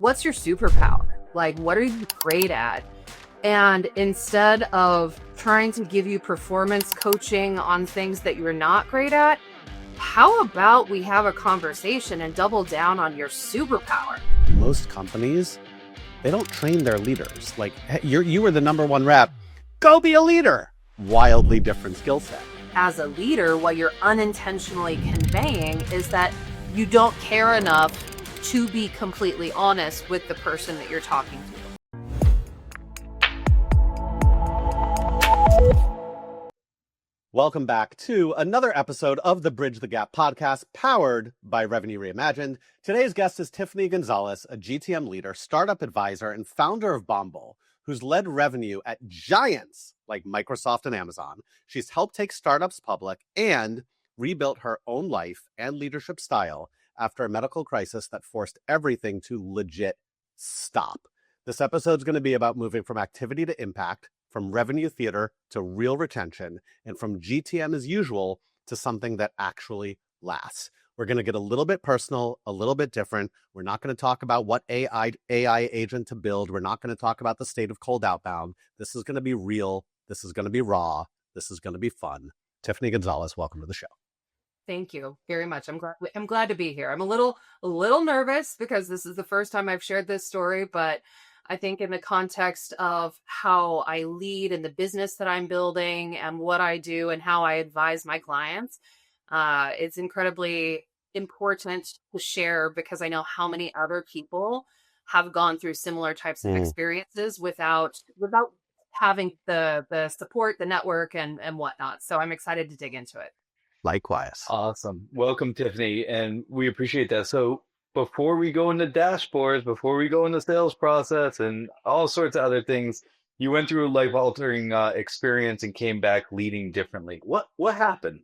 what's your superpower? Like, what are you great at? And instead of trying to give you performance coaching on things that you're not great at, how about we have a conversation and double down on your superpower? Most companies, they don't train their leaders. Like, hey, you were the number one rep, go be a leader. Wildly different skill set. As a leader, what you're unintentionally conveying is that you don't care enough to be completely honest with the person that you're talking to. Welcome back to another episode of the Bridge the Gap podcast, powered by Revenue Reimagined. Today's guest is Tiffany Gonzalez, a GTM leader, startup advisor, and founder of Bumble, who's led revenue at giants like Microsoft and Amazon. She's helped take startups public and rebuilt her own life and leadership style after a medical crisis that forced everything to legit stop. This episode's going to be about moving from activity to impact, from revenue theater to real retention, and from GTM as usual to something that actually lasts. We're going to get a little bit personal, a little bit different. We're not going to talk about what AI agent to build. We're not going to talk about the state of cold outbound. This is going to be real. This is going to be raw. This is going to be fun. Tiffany Gonzalez, welcome to the show. Thank you very much. I'm glad to be here. I'm a little nervous because this is the first time I've shared this story, but I think in the context of how I lead in the business that I'm building and what I do and how I advise my clients, it's incredibly important to share because I know how many other people have gone through similar types of experiences without having the support, the network, and whatnot. So I'm excited to dig into it. Likewise. Awesome. Welcome, Tiffany. And we appreciate that. So before we go into dashboards, before we go into sales process and all sorts of other things, you went through a life-altering experience and came back leading differently. What happened?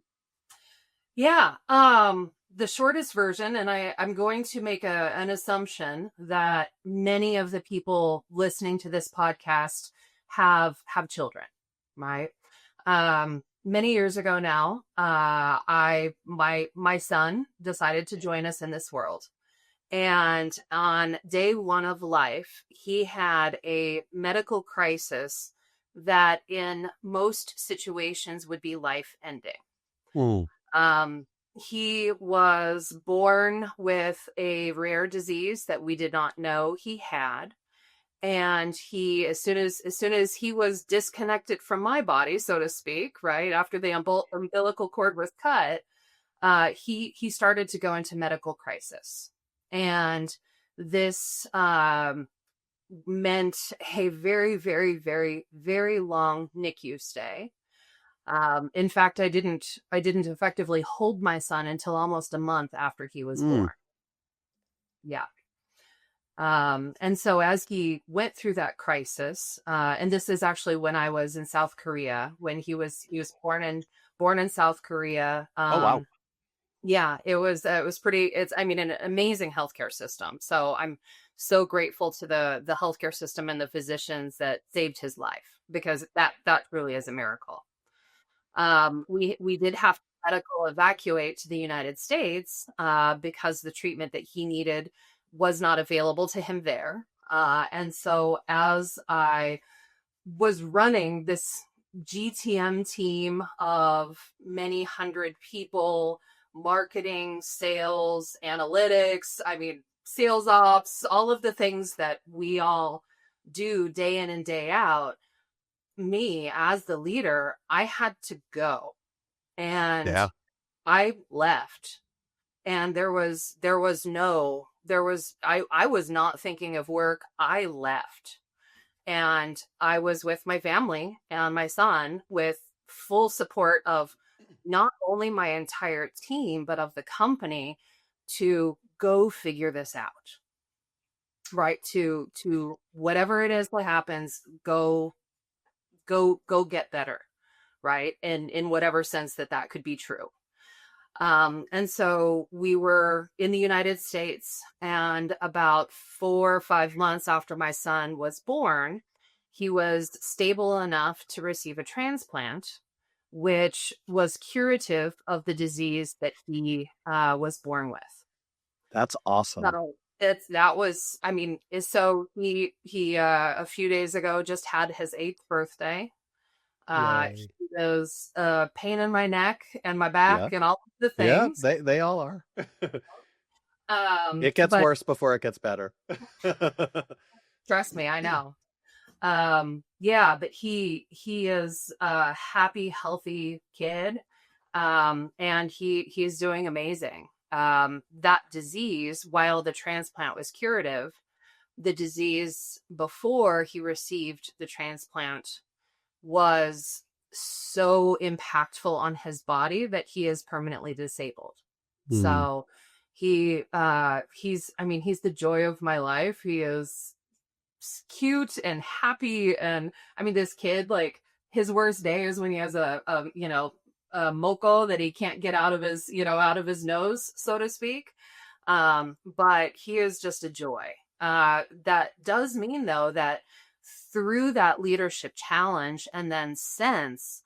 Yeah. The shortest version, and I'm going to make an assumption that many of the people listening to this podcast have children, right? Many years ago now, my son decided to join us in this world. And on day one of life, he had a medical crisis that in most situations would be life ending. He was born with a rare disease that we did not know he had. And he, as soon as he was disconnected from my body, so to speak, right after the umbilical cord was cut, he started to go into medical crisis, and this meant a very, very, very, very long NICU stay. In fact, I didn't effectively hold my son until almost a month after he was born. Yeah. And so as he went through that crisis, and this is actually when I was in South Korea, when he was born in South Korea. Oh, wow. Yeah, it was an amazing healthcare system. So I'm so grateful to the healthcare system and the physicians that saved his life, because that truly is a miracle. We did have to medical evacuate to the United States, because the treatment that he needed was not available to him there. And so as I was running this GTM team of many hundred people, marketing, sales, analytics, sales ops, all of the things that we all do day in and day out, me as the leader, I had to go. And I left. And I was not thinking of work. I left, and I was with my family and my son with full support of not only my entire team, but of the company to go figure this out, right? To whatever it is that happens, go get better, right? And in whatever sense that could be true. And so we were in the United States, and about 4 or 5 months after my son was born, he was stable enough to receive a transplant, which was curative of the disease that he was born with. That's awesome. that was, I mean, so he a few days ago just had his 8th birthday. Yay. He was pain in my neck and my back Yeah. and all of the Yeah, things. they all are. It gets But worse before it gets better. trust me, I know. Yeah, but he is a happy, healthy kid. And he's doing amazing. That disease, while the transplant was curative, the disease before he received the transplant was so impactful on his body that he is permanently disabled. Hmm. So he's, I mean, he's the joy of my life. He is cute and happy. And I mean, this kid, like, his worst day is when he has a moco that he can't get out of his, out of his nose, so to speak. But he is just a joy. That does mean, though, that through that leadership challenge and then since,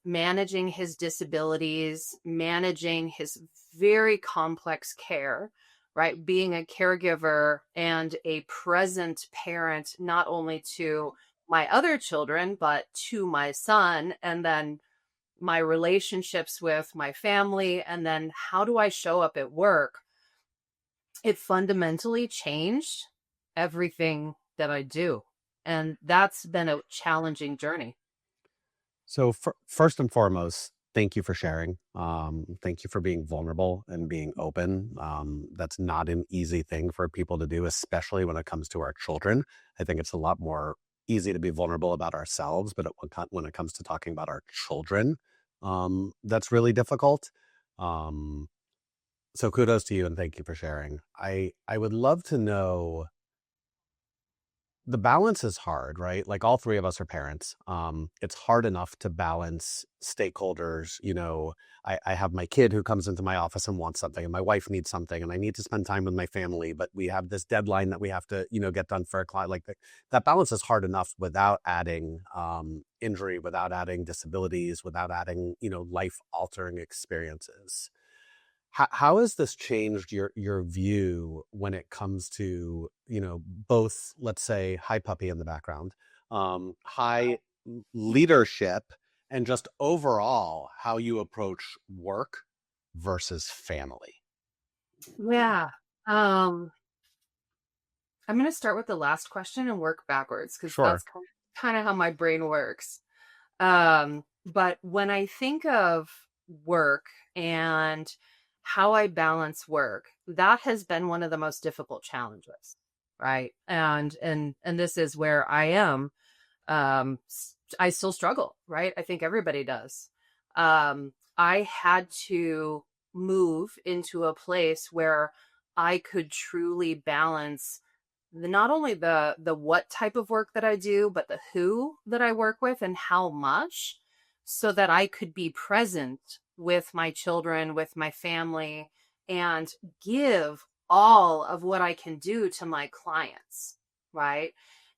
managing his disabilities, managing his very complex care, right? Being a caregiver and a present parent, not only to my other children, but to my son, and then my relationships with my family, and then how do I show up at work? It fundamentally changed everything that I do. And that's been a challenging journey. So first and foremost, thank you for sharing. Thank you for being vulnerable and being open. That's not an easy thing for people to do, especially when it comes to our children. I think it's a lot more easy to be vulnerable about ourselves, but when it comes to talking about our children, that's really difficult. Um, so kudos to you and thank you for sharing. I would love to know, the balance is hard, right? Like all three of us are parents. It's hard enough to balance stakeholders. I have my kid who comes into my office and wants something, and my wife needs something, and I need to spend time with my family, but we have this deadline that we have to, get done for a client. Like that balance is hard enough without adding injury, without adding disabilities, without adding, life altering experiences. How has this changed your view when it comes to, both, let's say, hi puppy in the background, high leadership, and just overall how you approach work versus family? Yeah. Um, I'm going to start with the last question and work backwards because Sure. that's kind of how my brain works. But when I think of work and how I balance work, that has been one of the most difficult challenges, right? And this is where I am. I still struggle, right? I think everybody does. I had to move into a place where I could truly balance not only the what type of work that I do, but the who that I work with and how much, so that I could be present with my children, with my family, and give all of what I can do to my clients, right?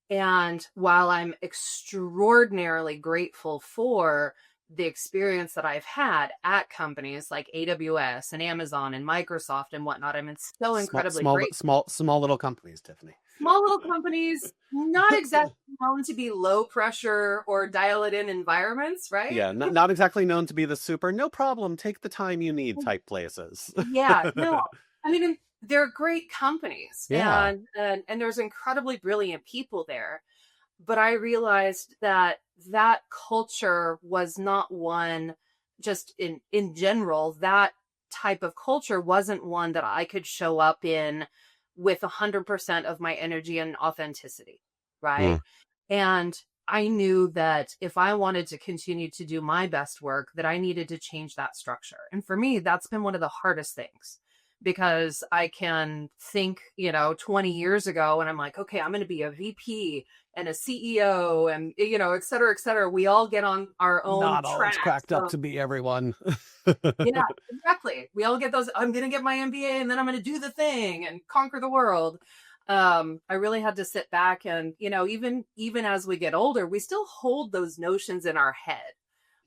And while I'm extraordinarily grateful for the experience that I've had at companies like AWS and Amazon and Microsoft and whatnot, I'm so Small, incredibly small, grateful. small little companies, Tiffany. Small little companies, not exactly known to be low pressure or dial it in environments, right? Yeah, not exactly known to be the super, no problem, take the time you need type places. Yeah, no, I mean, they're great companies, Yeah. and there's incredibly brilliant people there. But I realized that that culture was not one, just in general, that type of culture wasn't one that I could show up in with 100% of my energy and authenticity, right? Mm. And I knew that if I wanted to continue to do my best work, that I needed to change that structure. And for me, that's been one of the hardest things, because I can think, 20 years ago, and I'm like, okay, I'm going to be a VP and a CEO and, et cetera, et cetera. We all get on our own Not all it's tracks. cracked up to be, everyone. Yeah, exactly. We all get those. I'm going to get my MBA and then I'm going to do the thing and conquer the world. I really had to sit back and, even as we get older, we still hold those notions in our head.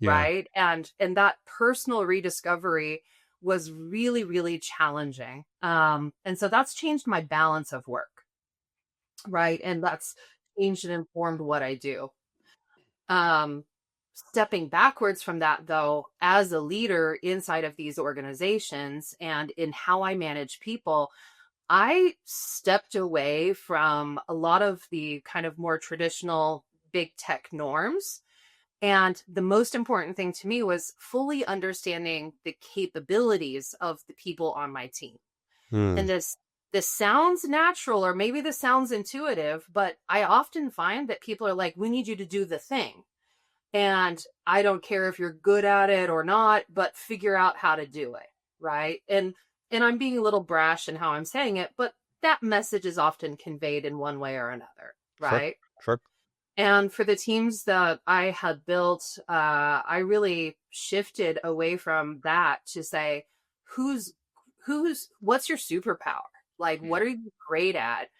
Yeah. Right. And that personal rediscovery was really, really challenging. And so that's changed my balance of work, right? And that's changed and informed what I do. Um, Stepping backwards from that, though, as a leader inside of these organizations and in how I manage people, I stepped away from a lot of the kind of more traditional big tech norms. And the most important thing to me was fully understanding the capabilities of the people on my team. Hmm. And this sounds natural, or maybe this sounds intuitive, but I often find that people are like, we need you to do the thing. And I don't care if you're good at it or not, but figure out how to do it. Right. And I'm being a little brash in how I'm saying it, but that message is often conveyed in one way or another. Sure. Right. Sure. And for the teams that I had built, I really shifted away from that to say, who's, what's your superpower? Like, what are you great at?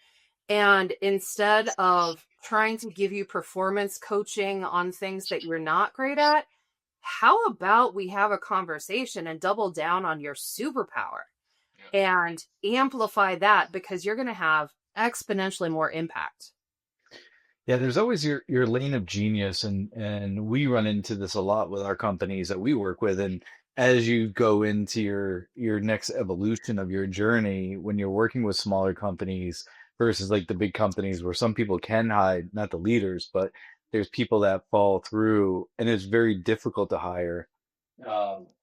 And instead of trying to give you performance coaching on things that you're not great at, how about we have a conversation and double down on your superpower and amplify that, because you're going to have exponentially more impact. Yeah, there's always your lane of genius, and we run into this a lot with our companies that we work with. And as you go into your next evolution of your journey, when you're working with smaller companies versus like the big companies where some people can hide, not the leaders, but there's people that fall through, and it's very difficult to hire.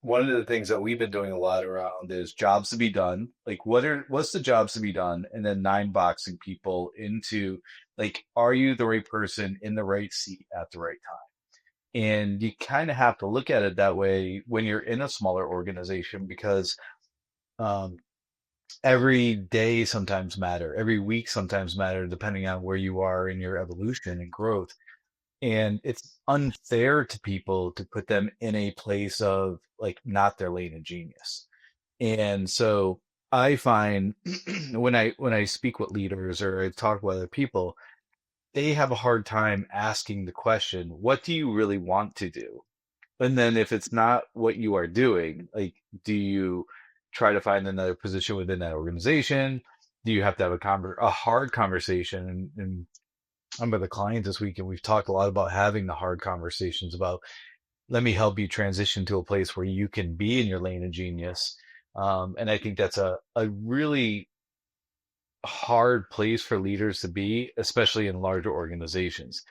One of the things that we've been doing a lot around is jobs to be done. Like, what's the jobs to be done, and then nine boxing people into like, are you the right person in the right seat at the right time? And you kind of have to look at it that way when you're in a smaller organization, because um, every day sometimes matter, every week sometimes matter, depending on where you are in your evolution and growth. And it's unfair to people to put them in a place of like not their lane of genius. And so I find when I speak with leaders or I talk with other people, they have a hard time asking the question, what do you really want to do? And then if it's not what you are doing, like, do you try to find another position within that organization? Do you have to have a hard conversation? And I'm with a client this week, and we've talked a lot about having the hard conversations about, let me help you transition to a place where you can be in your lane of genius. And I think that's a really hard place for leaders to be, especially in larger organizations.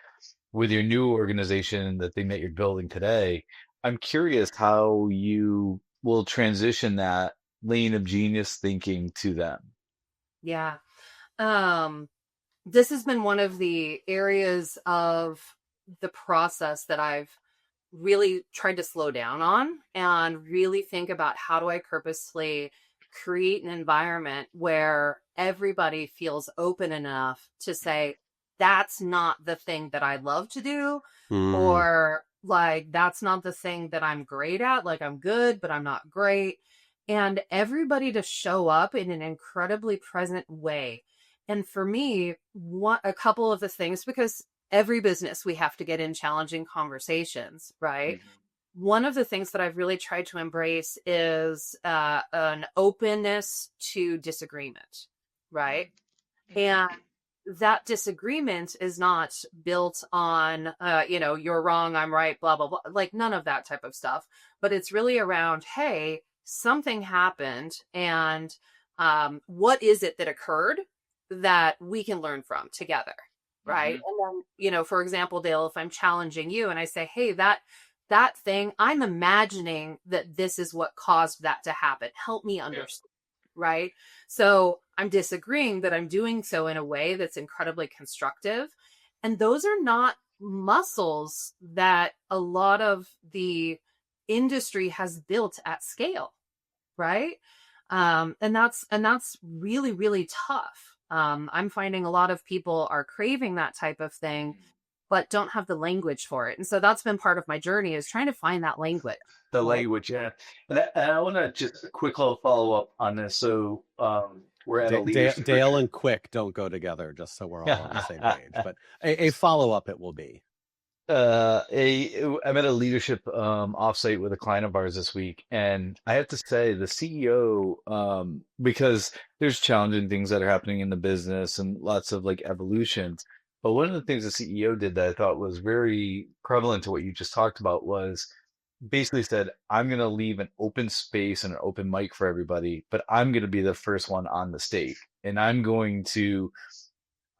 With your new organization, the thing that you're building today, I'm curious how you will transition that lane of genius thinking to them. Yeah. Um, this has been one of the areas of the process that I've really tried to slow down on and really think about, how do I purposely create an environment where everybody feels open enough to say, that's not the thing that I love to do, Hmm. or like, that's not the thing that I'm great at. Like, I'm good, but I'm not great. And everybody to show up in an incredibly present way. And for me, a couple of the things, because every business we have to get in challenging conversations, right? One of the things that I've really tried to embrace is an openness to disagreement, right? And that disagreement is not built on, you're wrong, I'm right, blah, blah, blah, like none of that type of stuff. But it's really around, hey, something happened. And what is it that occurred that we can learn from together? Right. And then, for example, Dale, if I'm challenging you and I say, hey, that thing, I'm imagining that this is what caused that to happen. Help me understand. Right. So I'm disagreeing, but I'm doing so in a way that's incredibly constructive. And those are not muscles that a lot of the industry has built at scale. Right. And that's really, really tough. I'm finding a lot of people are craving that type of thing, but don't have the language for it. And so that's been part of my journey, is trying to find that language. The Right. language, yeah. And I want to just a quick little follow up on this. So we're at a leadership Dale retreat. and quick don't go together, just so we're all on the same page. But a follow up it will be. I'm at a leadership offsite with a client of ours this week, and I have to say the CEO, because there's challenging things that are happening in the business and lots of like evolutions. But one of the things the CEO did that I thought was very prevalent to what you just talked about was basically said, I'm going to leave an open space and an open mic for everybody, but I'm going to be the first one on the stage, and I'm going to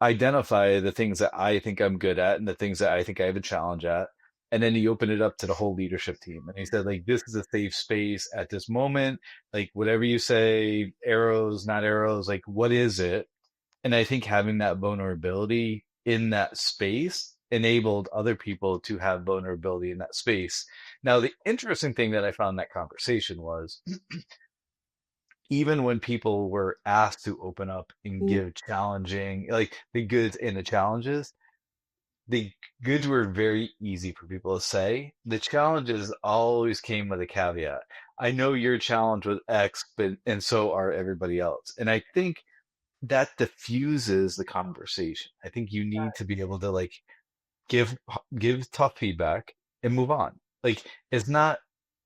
identify the things that I think I'm good at and the things that I think I have a challenge at. And then he opened it up to the whole leadership team. And he said, like, this is a safe space at this moment. Like, whatever you say, arrows, not arrows, like, what is it? And I think having that vulnerability in that space enabled other people to have vulnerability in that space. Now, the interesting thing that I found in that conversation was even when people were asked to open up and give challenging, like the goods and the goods were very easy for people to say. The challenges always came with a caveat. I know you're challenged with X, but and so are everybody else. And I think that diffuses the conversation. I think you need to be able to like give give tough feedback and move on. Like it's not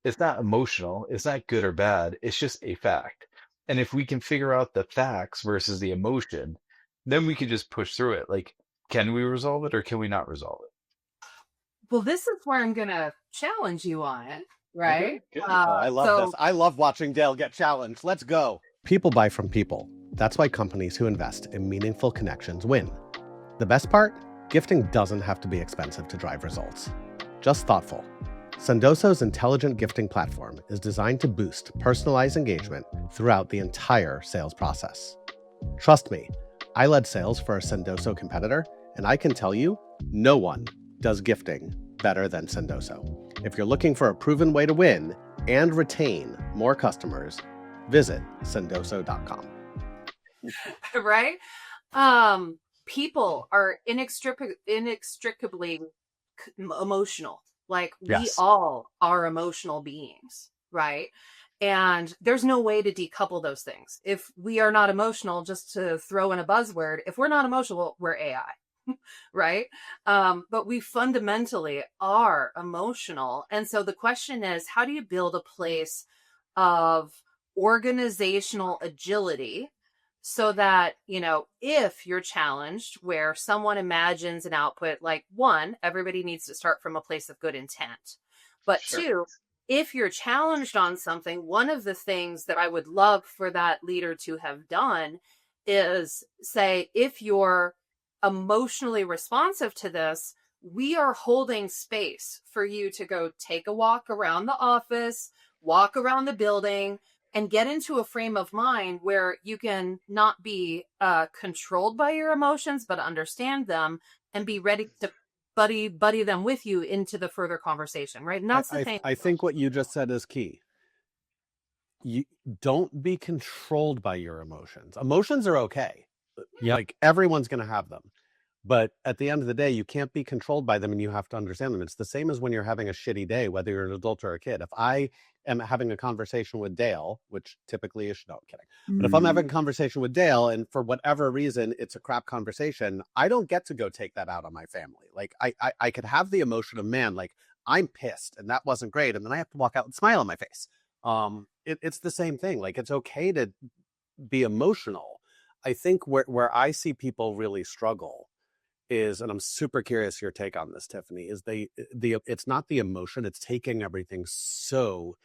it's not emotional, it's not good or bad, it's just a fact. And if we can figure out the facts versus the emotion, then we can just push through it. Like, can we resolve it or can we not resolve it? Well, this is where I'm going to challenge you on it, Okay, right? good. I love this. I love watching Dale get challenged. Let's go. People buy from people. That's why companies who invest in meaningful connections win. The best part? Gifting doesn't have to be expensive to drive results. Just thoughtful. Sendoso's intelligent gifting platform is designed to boost personalized engagement throughout the entire sales process. Trust me, I led sales for a Sendoso competitor, and I can tell you, no one does gifting better than Sendoso. If you're looking for a proven way to win and retain more customers, visit sendoso.com. Right? People are inextricably emotional. Like we Yes. all are emotional beings, right? And there's no way to decouple those things. If we are not emotional, just to throw in a buzzword, if we're not emotional, we're AI. Right? But we fundamentally are emotional. And so the question is, how do you build a place of organizational agility so that, if you're challenged where someone imagines an output, like one, everybody needs to start from a place of good intent. But Sure. two, if you're challenged on something, one of the things that I would love for that leader to have done is say, if you're emotionally responsive to this, we are holding space for you to go take a walk around the office, walk around the building, and get into a frame of mind where you can not be controlled by your emotions, but understand them and be ready to buddy them with you into the further conversation, right? And that's the thing. I think what you just said is key. You don't be controlled by your emotions. Emotions are okay. Yeah. Like everyone's going to have them. But at the end of the day, you can't be controlled by them and you have to understand them. It's the same as when you're having a shitty day, whether you're an adult or a kid. If I am having a conversation with Dale, which typically is, no, I'm kidding. But if I'm having a conversation with Dale and for whatever reason, it's a crap conversation, I don't get to go take that out on my family. Like I could have the emotion of, man, like I'm pissed and that wasn't great. And then I have to walk out and smile on my face. It's the same thing. Like it's okay to be emotional. I think where I see people really struggle is, and I'm super curious your take on this, Tiffany, is it's not the emotion, it's taking everything so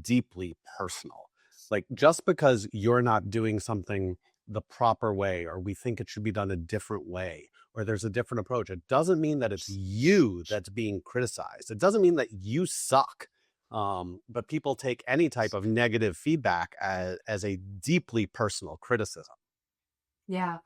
deeply personal. Like just because you're not doing something the proper way, or we think it should be done a different way, or there's a different approach, it doesn't mean that it's you that's being criticized. It doesn't mean that you suck. But people take any type of negative feedback as a deeply personal criticism. Yeah.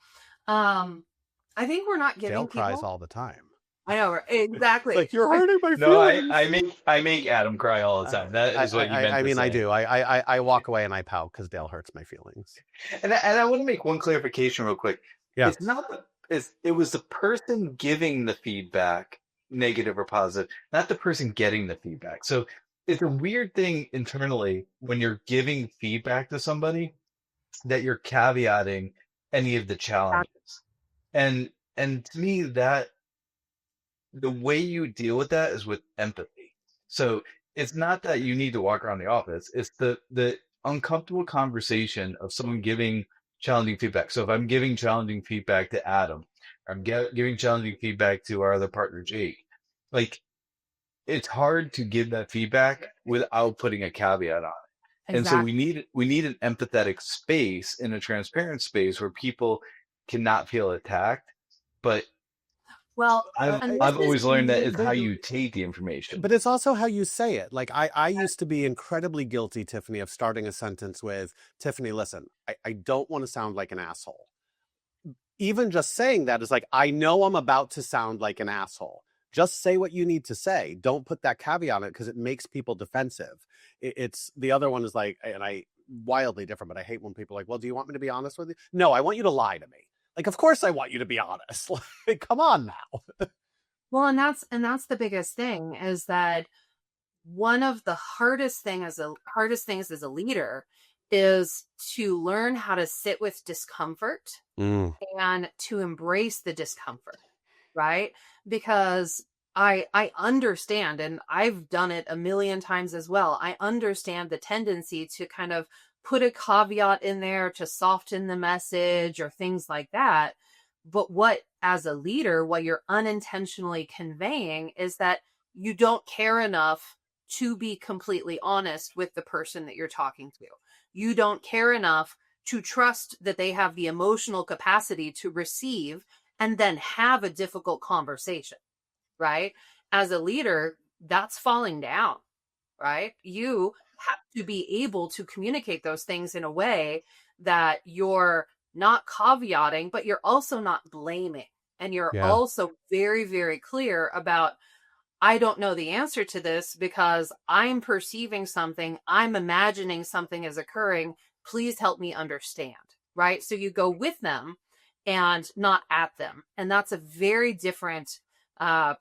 I think we're not giving Dale cries people. all the time. I know, exactly. Like you're hurting my No, feelings. I make Adam cry all the time. That is what you meant I to mean, I say. do. I walk away and I pout because Dale hurts my feelings. And I want to make one clarification real quick. Yeah. It's not it was the person giving the feedback, negative or positive, not the person getting the feedback. So it's a weird thing internally when you're giving feedback to somebody that you're caveating any of the challenges. And to me the way you deal with that is with empathy. So it's not that you need to walk around the office. It's the uncomfortable conversation of someone giving challenging feedback. So if I'm giving challenging feedback to Adam, or I'm giving challenging feedback to our other partner, Jake, like it's hard to give that feedback without putting a caveat on it. And so Exactly. we need an empathetic space and a transparent space where people cannot feel attacked. But Well, and this I've is always learned that it's how But you take the information. but it's also how you say it. Like I used to be incredibly guilty, Tiffany, of starting a sentence with, Tiffany, listen, I don't want to sound like an asshole. Even just saying that is like, I know I'm about to sound like an asshole. Just say what you need to say. Don't put that caveat on it because it makes people defensive. It's the other one is like, and I wildly different, but I hate when people are like, well, do you want me to be honest with you? No, I want you to lie to me. Like, of course I want you to be honest. Like, come on now. well, and that's the biggest thing is that one of the hardest things as a leader is to learn how to sit with discomfort Mm, and to embrace the discomfort, right? Because I understand, and I've done it a million times as well. I understand the tendency to kind of put a caveat in there to soften the message or things like that. But what, as a leader, what you're unintentionally conveying is that you don't care enough to be completely honest with the person that you're talking to. You don't care enough to trust that they have the emotional capacity to receive and then have a difficult conversation, right? As a leader, that's falling down, right? You have to be able to communicate those things in a way that you're not caveating, but you're also not blaming. And you're yeah. also very, very clear about, I don't know the answer to this because I'm perceiving something, I'm imagining something is occurring. Please help me understand, right? So you go with them and not at them. And that's a very different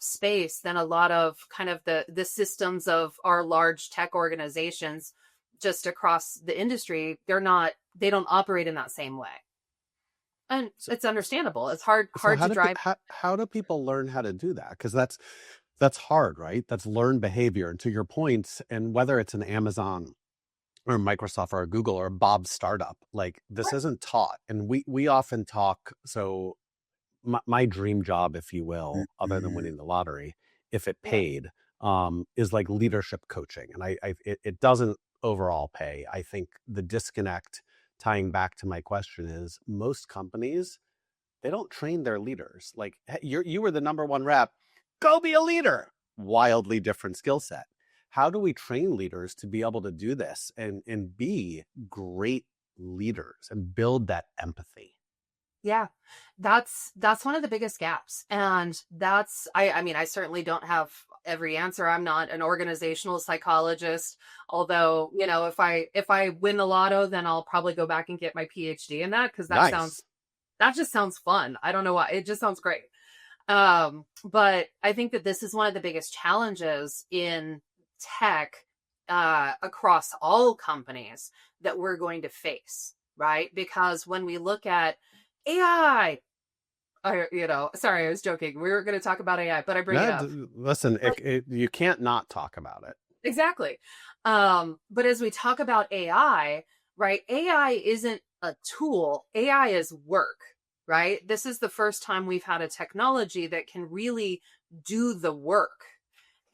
space than a lot of kind of the systems of our large tech organizations just across the industry. They don't operate in that same way. And So, it's understandable. It's so hard to drive. how do people learn how to do that? Because that's hard, right? That's learned behavior. And to your point, and whether it's an Amazon or Microsoft or a Google or a Bob startup, like this isn't taught. And we often talk. So my dream job, if you will, other than winning the lottery, if it Yeah. paid, is like leadership coaching. And it doesn't overall pay. I think the disconnect, tying back to my question, is most companies, they don't train their leaders. Like, hey, you were the number one rep, go be a leader. Wildly different skill set. How do we train leaders to be able to do this and be great leaders and build that empathy? Yeah, that's one of the biggest gaps. And I mean, I certainly don't have every answer. I'm not an organizational psychologist, although, if I win the lotto, then I'll probably go back and get my PhD in that because Nice. that just sounds fun. I don't know why. It just sounds great. But I think that this is one of the biggest challenges in tech across all companies that we're going to face, right? Because when we look at AI, sorry, I was joking. We were going to talk about AI, but I bring it No, up. listen, you can't not talk about it. Exactly. But as we talk about AI, right? AI isn't a tool. AI is work, right? This is the first time we've had a technology that can really do the work.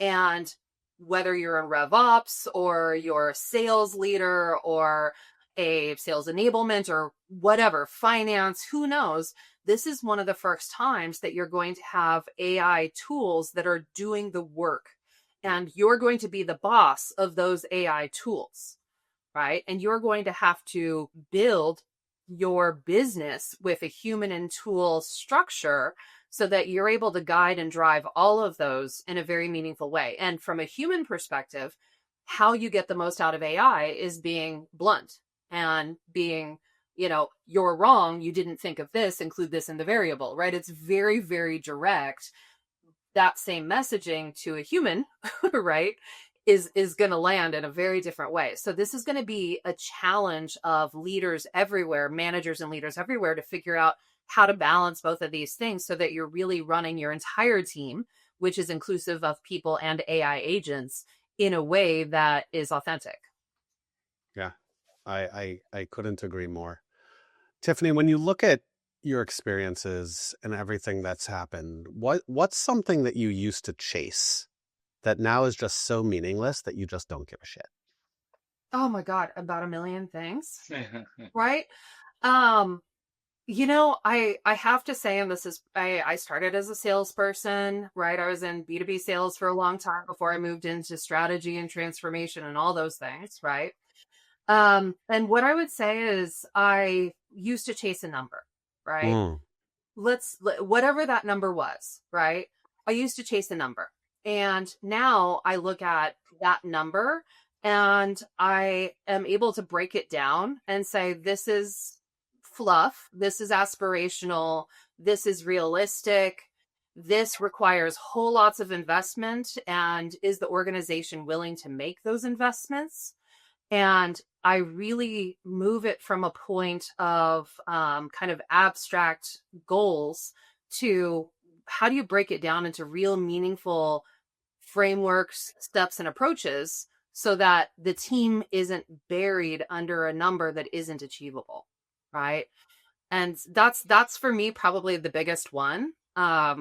And whether you're a RevOps or you're a sales leader or a sales enablement or whatever, finance, who knows? This is one of the first times that you're going to have AI tools that are doing the work. And you're going to be the boss of those AI tools, right? And you're going to have to build your business with a human and tool structure so that you're able to guide and drive all of those in a very meaningful way. And from a human perspective, how you get the most out of AI is being blunt and being, you're wrong. You didn't think of this, include this in the variable, right? It's very, very direct. That same messaging to a human, right, is going to land in a very different way. So this is going to be a challenge of leaders everywhere, managers and leaders everywhere, to figure out how to balance both of these things so that you're really running your entire team which is inclusive of people and AI agents in a way that is authentic. Yeah, I couldn't agree more. Tiffany, when you look at your experiences and everything that's happened, what's something that you used to chase that now is just so meaningless that you just don't give a shit? Oh my God, about a million things, right? Um, I have to say, and this is, I started as a salesperson, right? I was in B2B sales for a long time before I moved into strategy and transformation and all those things, right? And what I would say is I used to chase a number, right? Mm. Whatever that number was, right? I used to chase a number. And now I look at that number and I am able to break it down and say, this is fluff. This is aspirational. This is realistic. This requires whole lots of investment. And is the organization willing to make those investments? And I really move it from a point of kind of abstract goals to how do you break it down into real meaningful frameworks, steps, and approaches so that the team isn't buried under a number that isn't achievable, right? And that's for me probably the biggest one. I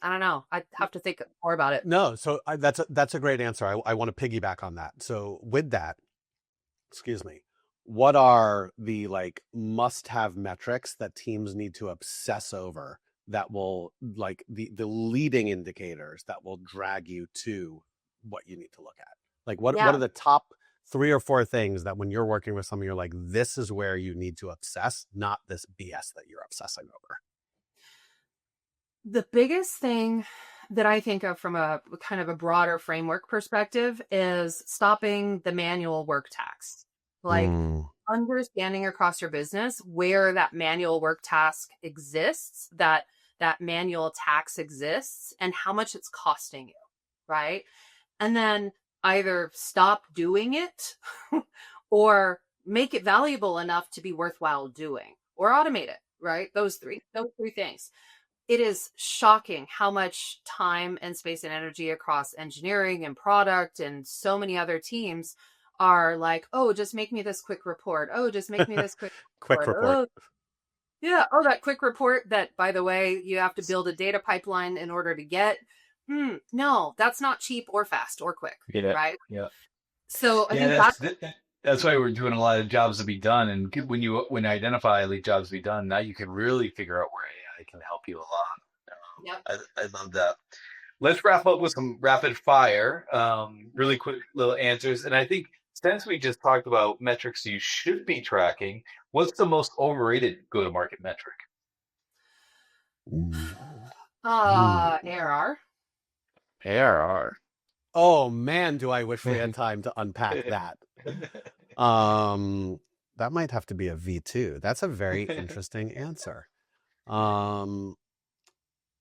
don't know. I have to think more about it. No, so that's a great answer. I want to piggyback on that. So with that, excuse me, what are the like must-have metrics that teams need to obsess over that will like the leading indicators that will drag you to what you need to look at? Like what are the top 3 or 4 things that when you're working with someone, you're like, this is where you need to obsess, not this BS that you're obsessing over? The biggest thing that I think of from a kind of a broader framework perspective is stopping the manual work tax. Like understanding across your business where that manual work task exists, that manual tax exists, and how much it's costing you, right? And then either stop doing it or make it valuable enough to be worthwhile doing, or automate it, right? Those three things. It is shocking how much time and space and energy across engineering and product and so many other teams are like, oh, just make me this quick report. Oh, just make me this quick report. Oh, yeah. Oh, that quick report that, by the way, you have to build a data pipeline in order to get. No, that's not cheap or fast or quick. Yeah. Right. Yeah. So I think that's why we're doing a lot of jobs to be done. And when you identify elite jobs to be done, now you can really figure out where AI can help you a lot. I love that. Let's wrap up with some rapid fire, really quick little answers. And I think since we just talked about metrics you should be tracking, what's the most overrated go-to-market metric? ARR. ARR. Oh man, do I wish we had time to unpack that. That might have to be a V2. That's a very interesting answer.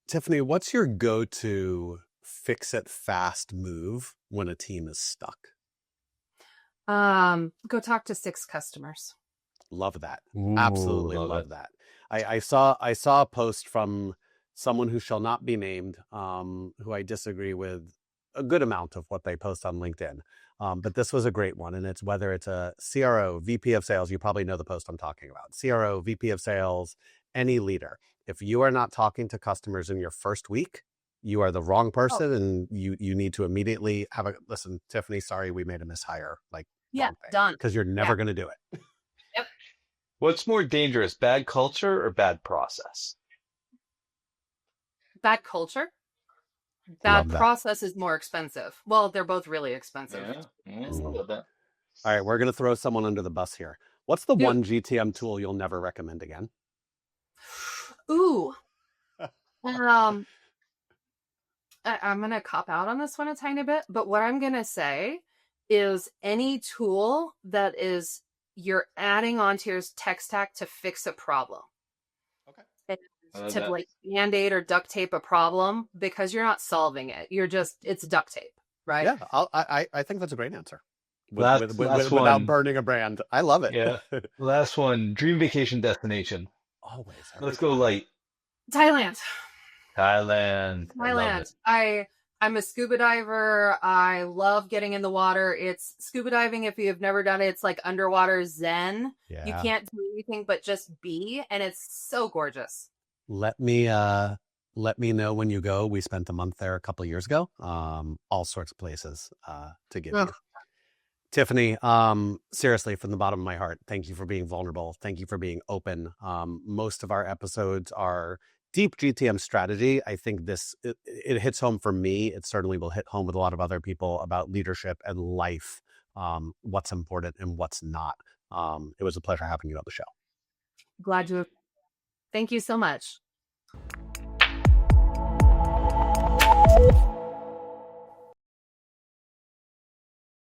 Tiffany, what's your go-to fix it fast move when a team is stuck? Go talk to 6 customers. Love that. Ooh, Absolutely love that. I saw a post from someone who shall not be named, who I disagree with a good amount of what they post on LinkedIn. But this was a great one. And it's whether it's a CRO, VP of sales, you probably know the post I'm talking about. CRO, VP of sales, any leader. If you are not talking to customers in your first week, you are the wrong person, and you need to immediately have a listen. Tiffany, sorry, we made a mishire. Like, done, because you're never going to do it. Yep. What's more dangerous, bad culture or bad process? Bad culture. Bad process is more expensive. Well, they're both really expensive. Yeah. Love that. All right, we're going to throw someone under the bus here. What's the one GTM tool you'll never recommend again? Ooh. I'm going to cop out on this one a tiny bit, but what I'm going to say is any tool that is you're adding onto your tech stack to fix a problem. Okay. To like Band-Aid or duct tape a problem because you're not solving it. It's duct tape, right? Yeah, I think that's a great answer. Without burning a brand. I love it. Yeah. Last one, dream vacation destination. Always. Let's go light. Thailand. I I'm a scuba diver. I love getting in the water. It's scuba diving. If you've never done it, it's like underwater zen. You Yeah. can't do anything but just be, and it's so gorgeous. Let me know when you go. We spent a month there a couple of years ago. All sorts of places to give you. Ugh. Tiffany, seriously, from the bottom of my heart, thank you for being vulnerable. Thank you for being open. Most of our episodes are deep GTM strategy. I think it hits home for me. It certainly will hit home with a lot of other people about leadership and life, what's important and what's not. It was a pleasure having you on the show. Glad to. Thank you so much.